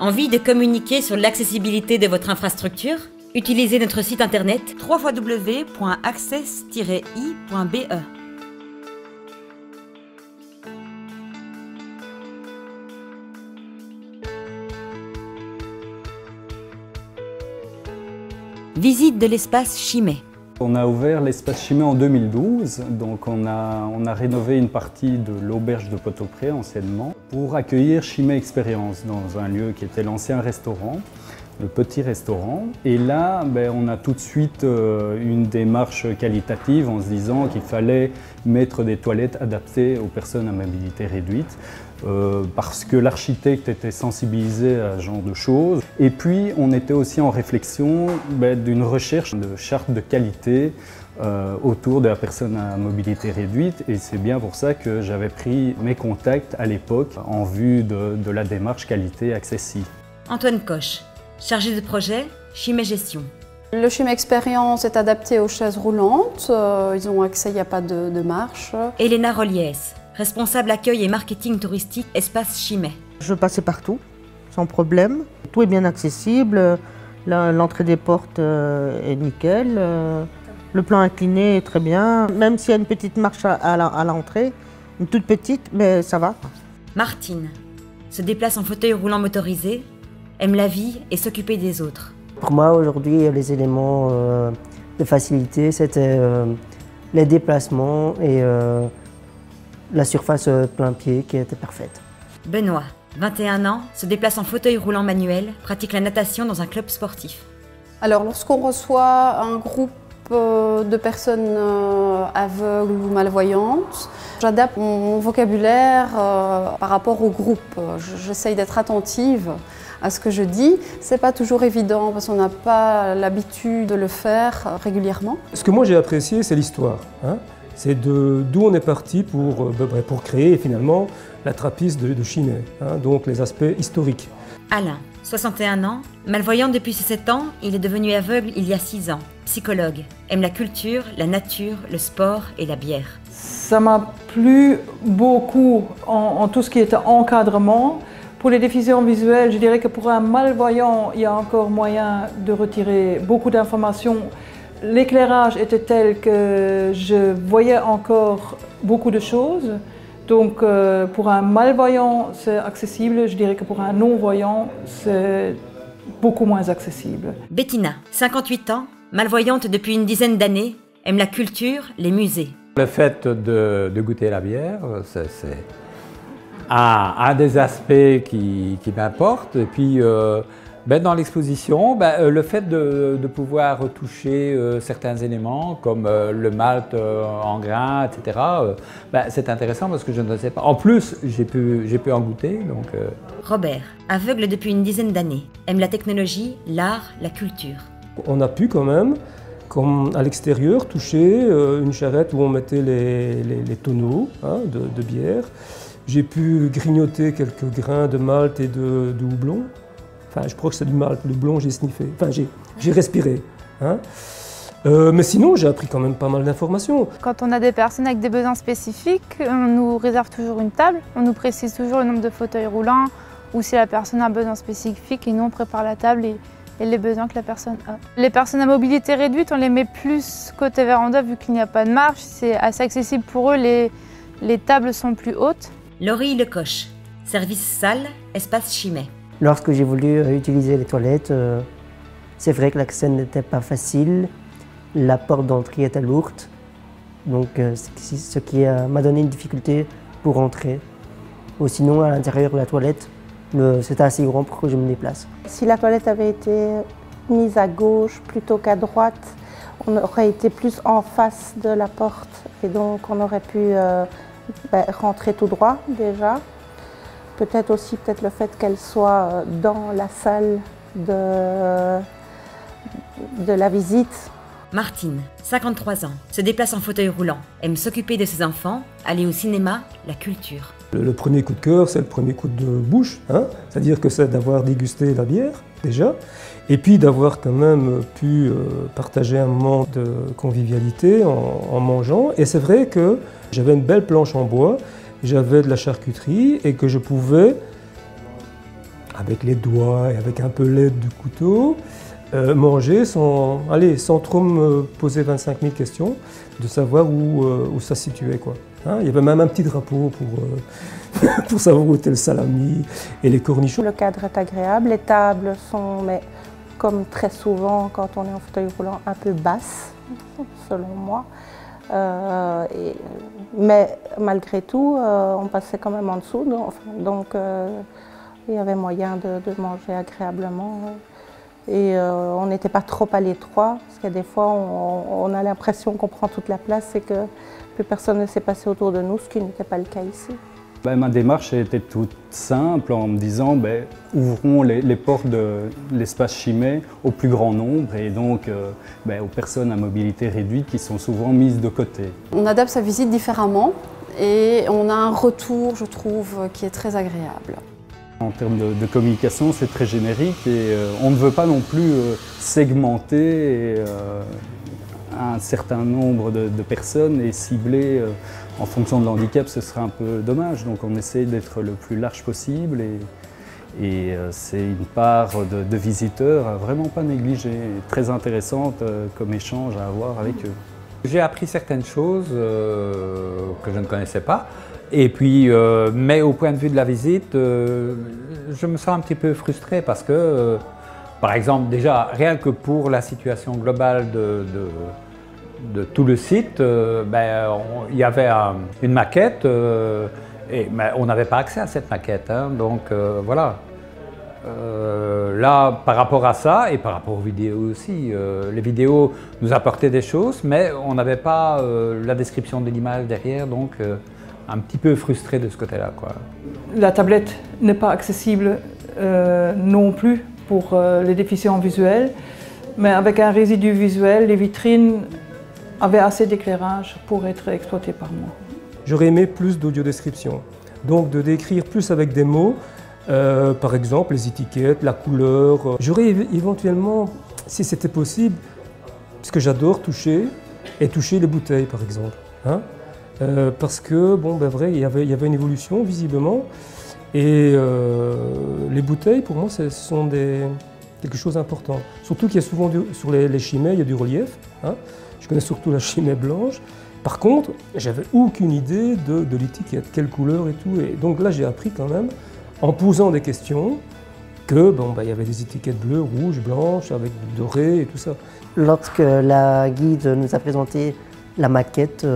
Envie de communiquer sur l'accessibilité de votre infrastructure? Utilisez notre site internet www.access-i.be. Visite de l'espace Chimay. On a ouvert l'espace Chimay en 2012, donc on a rénové une partie de l'auberge de Pot-au-Pré anciennement pour accueillir Chimay Expérience dans un lieu qui était l'ancien restaurant, le petit restaurant. Et là, on a tout de suite une démarche qualitative en se disant qu'il fallait mettre des toilettes adaptées aux personnes à mobilité réduite. Parce que l'architecte était sensibilisé à ce genre de choses. Et puis, on était aussi en réflexion d'une recherche de charte de qualité autour de la personne à mobilité réduite. Et c'est bien pour ça que j'avais pris mes contacts à l'époque en vue de la démarche qualité accessible. Antoine Coche, chargé de projet, Chimay Gestion. Le Chimay Expérience est adapté aux chaises roulantes. Ils ont accès, il n'y a pas de marche. Elena Rolliès, responsable accueil et marketing touristique Espace Chimay. Je passais partout, sans problème. Tout est bien accessible. L'entrée des portes est nickel. Le plan incliné est très bien. Même s'il y a une petite marche à l'entrée, une toute petite, mais ça va. Martine se déplace en fauteuil roulant motorisé, aime la vie et s'occuper des autres. Pour moi, aujourd'hui, les éléments de facilité, c'était les déplacements et la surface plein pied qui était parfaite. Benoît, 21 ans, se déplace en fauteuil roulant manuel, pratique la natation dans un club sportif. Alors, lorsqu'on reçoit un groupe de personnes aveugles ou malvoyantes, j'adapte mon vocabulaire par rapport au groupe. J'essaye d'être attentive à ce que je dis. C'est pas toujours évident parce qu'on n'a pas l'habitude de le faire régulièrement. Ce que moi j'ai apprécié, c'est l'histoire. C'est d'où on est parti pour créer finalement la trappiste de Chimay, donc les aspects historiques. Alain, 61 ans, malvoyant depuis ses 7 ans, il est devenu aveugle il y a 6 ans. Psychologue, aime la culture, la nature, le sport et la bière. Ça m'a plu beaucoup en tout ce qui était encadrement. Pour les déficients visuels, je dirais que pour un malvoyant, il y a encore moyen de retirer beaucoup d'informations. L'éclairage était tel que je voyais encore beaucoup de choses. Donc pour un malvoyant, c'est accessible. Je dirais que pour un non-voyant, c'est beaucoup moins accessible. Bettina, 58 ans, malvoyante depuis une dizaine d'années, aime la culture, les musées. Le fait de goûter la bière, c'est un des aspects qui m'importe. Et puis, dans l'exposition, le fait de pouvoir toucher certains éléments comme le malt en grains, etc., c'est intéressant parce que je ne sais pas. En plus, j'ai pu en goûter. Donc, Robert, aveugle depuis une dizaine d'années, aime la technologie, l'art, la culture. On a pu quand même, comme à l'extérieur, toucher une charrette où on mettait les tonneaux de bière. J'ai pu grignoter quelques grains de malt et de houblon. Enfin, je crois que c'est du malt, le houblon, j'ai sniffé. Enfin, j'ai respiré. Mais sinon, j'ai appris quand même pas mal d'informations. Quand on a des personnes avec des besoins spécifiques, on nous réserve toujours une table. On nous précise toujours le nombre de fauteuils roulants ou si la personne a un besoin spécifique et nous, on prépare la table et les besoins que la personne a. Les personnes à mobilité réduite, on les met plus côté véranda vu qu'il n'y a pas de marche. C'est assez accessible pour eux, les tables sont plus hautes. Laurie Lecoche, service salle, espace Chimay. Lorsque j'ai voulu utiliser les toilettes, c'est vrai que l'accès n'était pas facile. La porte d'entrée était lourde, donc ce qui m'a donné une difficulté pour entrer. Ou sinon, à l'intérieur de la toilette, c'était assez grand pour que je me déplace. Si la toilette avait été mise à gauche plutôt qu'à droite, on aurait été plus en face de la porte et donc on aurait pu rentrer tout droit déjà. Peut-être aussi le fait qu'elle soit dans la salle de la visite. Martine, 53 ans, se déplace en fauteuil roulant, aime s'occuper de ses enfants, aller au cinéma, la culture. Le premier coup de cœur, c'est le premier coup de bouche, c'est-à-dire que c'est d'avoir dégusté la bière, déjà, et puis d'avoir quand même pu partager un moment de convivialité en mangeant. Et c'est vrai que j'avais une belle planche en bois, j'avais de la charcuterie et que je pouvais avec les doigts et avec un peu l'aide du couteau, manger sans trop me poser 25 000 questions, de savoir où ça se situait, quoi. Hein, il y avait même un petit drapeau pour savoir où était le salami et les cornichons. Le cadre est agréable, les tables sont, mais comme très souvent quand on est en fauteuil roulant, un peu basses, selon moi. Mais malgré tout, on passait quand même en dessous, donc il y avait moyen de manger agréablement. Et on n'était pas trop à l'étroit, parce que des fois on a l'impression qu'on prend toute la place et que plus personne ne s'est passé autour de nous, ce qui n'était pas le cas ici. Ma démarche était toute simple en me disant ouvrons les portes de l'espace Chimay au plus grand nombre et donc aux personnes à mobilité réduite qui sont souvent mises de côté. On adapte sa visite différemment et on a un retour, je trouve, qui est très agréable. En termes de communication, c'est très générique et on ne veut pas non plus segmenter un certain nombre de personnes et cibler en fonction de l'handicap, ce serait un peu dommage. Donc on essaie d'être le plus large possible et c'est une part de visiteurs vraiment pas négligée, très intéressante comme échange à avoir avec eux. J'ai appris certaines choses que je ne connaissais pas. Et puis, mais au point de vue de la visite, je me sens un petit peu frustré parce que, par exemple, déjà, rien que pour la situation globale de tout le site, il y avait une maquette et on n'avait pas accès à cette maquette. Hein, donc voilà. Là, par rapport à ça et par rapport aux vidéos aussi, les vidéos nous apportaient des choses, mais on n'avait pas la description de l'image derrière, donc un petit peu frustré de ce côté-là, quoi. La tablette n'est pas accessible non plus pour les déficients visuels, mais avec un résidu visuel, les vitrines avaient assez d'éclairage pour être exploitées par moi. J'aurais aimé plus d'audiodescription, donc de décrire plus avec des mots, par exemple les étiquettes, la couleur. J'aurais éventuellement, si c'était possible, parce que j'adore toucher les bouteilles par exemple. Hein, parce que, vrai, il y avait une évolution visiblement et les bouteilles pour moi ce sont quelque chose d'important. Surtout qu'il y a souvent sur les chimées, il y a du relief. Hein. Je connais surtout la chimée blanche. Par contre, j'avais aucune idée de l'étiquette, quelle couleur et tout. Et donc là, j'ai appris quand même, en posant des questions, que il y avait des étiquettes bleues, rouges, blanches, avec du doré et tout ça. Lorsque la guide nous a présenté la maquette,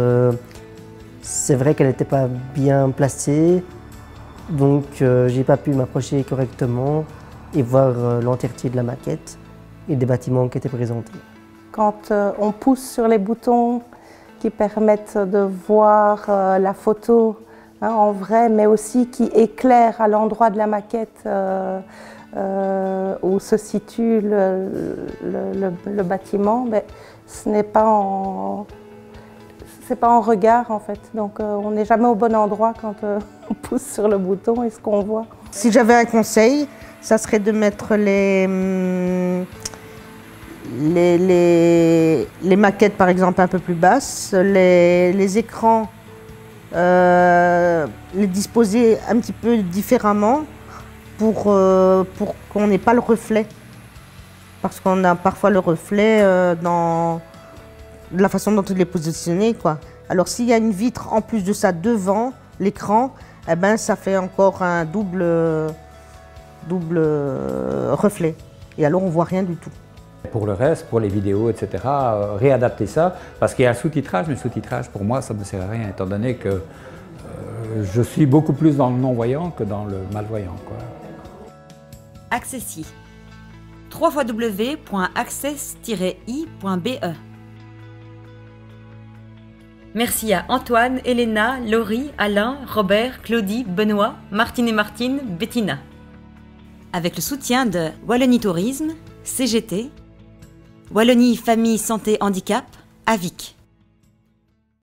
c'est vrai qu'elle n'était pas bien placée, donc j'ai pas pu m'approcher correctement et voir l'entièreté de la maquette et des bâtiments qui étaient présentés. Quand on pousse sur les boutons qui permettent de voir la photo en vrai, mais aussi qui éclairent à l'endroit de la maquette où se situe le bâtiment, ce n'est pas en regard en fait. Donc on n'est jamais au bon endroit quand on pousse sur le bouton et ce qu'on voit. Si j'avais un conseil, ça serait de mettre les maquettes par exemple un peu plus basses, les écrans, les disposer un petit peu différemment pour qu'on n'ait pas le reflet. Parce qu'on a parfois le reflet dans la façon dont il est positionné, quoi. Alors s'il y a une vitre en plus de ça devant l'écran, ça fait encore un double reflet. Et alors on voit rien du tout. Pour le reste, pour les vidéos, etc., réadapter ça, parce qu'il y a un sous-titrage, mais le sous-titrage, pour moi, ça ne me sert à rien, étant donné que je suis beaucoup plus dans le non-voyant que dans le malvoyant, quoi. Accessi. www.access-i.be. Merci à Antoine, Elena, Laurie, Alain, Robert, Claudie, Benoît, Martine et Martine, Bettina. Avec le soutien de Wallonie Tourisme, CGT, Wallonie Famille Santé Handicap, AVIC.